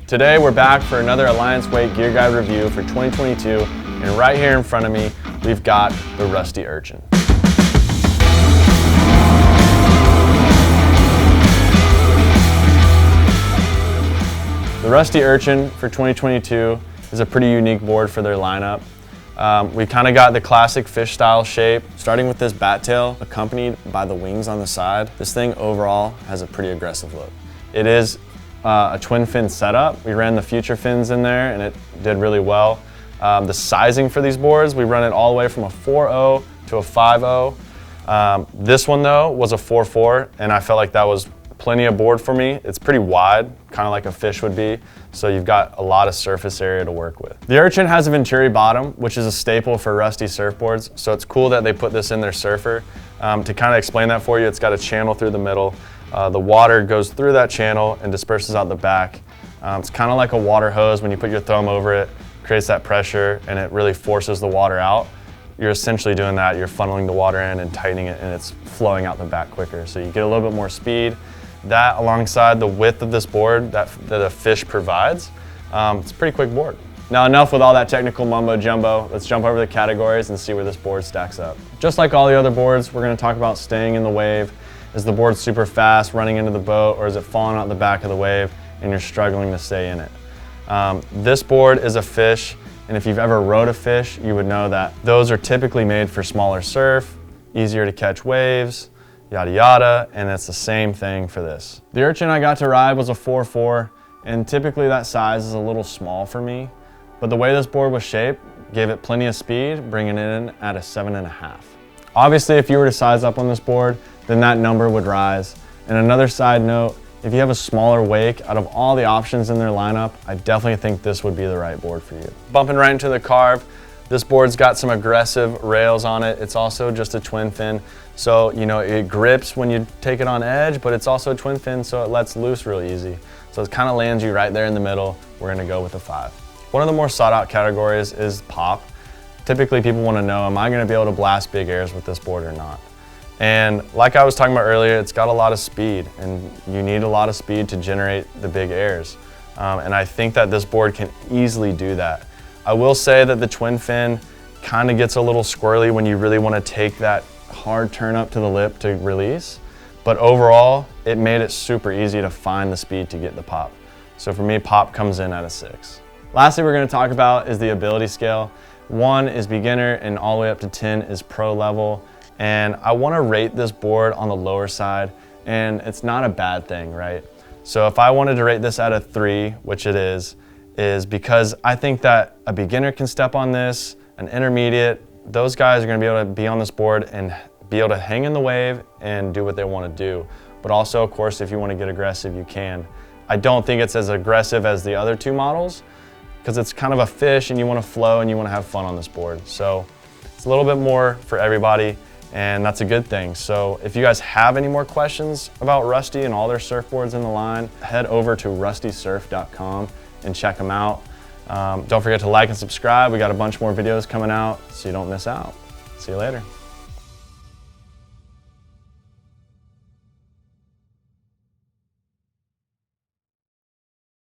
Today we're back for another Alliance Wake Gear Guide review for 2022, and right here in front of me we've got the Rusty Urchin. The Rusty Urchin for 2022 is a pretty unique board for their lineup. We kind of got the classic fish style shape, starting with this bat tail accompanied by the wings on the side. This thing overall has a pretty aggressive look. It is a twin fin setup. We ran the future fins in there and it did really well. The sizing for these boards, we run it all the way from a 4.0 to a 5.0. This one though was a 4.4 and I felt like that was plenty of board for me. It's pretty wide, kind of like a fish would be, so you've got a lot of surface area to work with. The Urchin has a venturi bottom, which is a staple for Rusty surfboards, so it's cool that they put this in their surfer. To kind of explain that for you, it's got a channel through the middle. The water goes through that channel and disperses out the back. It's kind of like a water hose. When you put your thumb over it, creates that pressure and it really forces the water out. You're essentially doing that. You're funneling the water in and tightening it and it's flowing out the back quicker. So you get a little bit more speed. That alongside the width of this board that a fish provides, it's a pretty quick board. Now enough with all that technical mumbo jumbo. Let's jump over the categories and see where this board stacks up. Just like all the other boards, we're going to talk about staying in the wave. Is the board super fast running into the boat, or is it falling out the back of the wave and you're struggling to stay in it? This board is a fish, and if you've ever rode a fish, you would know that those are typically made for smaller surf, easier to catch waves, yada yada, and it's the same thing for this. The Urchin I got to ride was a 4.4, and typically that size is a little small for me, but the way this board was shaped gave it plenty of speed, bringing it in at a 7.5. Obviously, if you were to size up on this board, then that number would rise. And another side note, if you have a smaller wake, out of all the options in their lineup, I definitely think this would be the right board for you. Bumping right into the carve, this board's got some aggressive rails on it. It's also just a twin fin. So, you know, it grips when you take it on edge, but it's also a twin fin, so it lets loose real easy. So it kind of lands you right there in the middle. We're gonna go with a 5. One of the more sought out categories is pop. Typically people wanna know, am I gonna be able to blast big airs with this board or not? And like I was talking about earlier, it's got a lot of speed and you need a lot of speed to generate the big airs. And I think that this board can easily do that. I will say that the twin fin kind of gets a little squirrely when you really want to take that hard turn up to the lip to release. But overall, it made it super easy to find the speed to get the pop. So for me, pop comes in at a 6. Lastly, we're going to talk about is the ability scale. 1 is beginner and all the way up to 10 is pro level. And I want to rate this board on the lower side, and it's not a bad thing, right? So if I wanted to rate this at a 3, which it is because I think that a beginner can step on this, an intermediate, those guys are going to be able to be on this board and be able to hang in the wave and do what they want to do. But also, of course, if you want to get aggressive, you can. I don't think it's as aggressive as the other 2 models because it's kind of a fish and you want to flow and you want to have fun on this board. So it's a little bit more for everybody. And that's a good thing. So if you guys have any more questions about Rusty and all their surfboards in the line, head over to rustysurf.com and check them out. Don't forget to like and subscribe. We got a bunch more videos coming out so you don't miss out. See you later.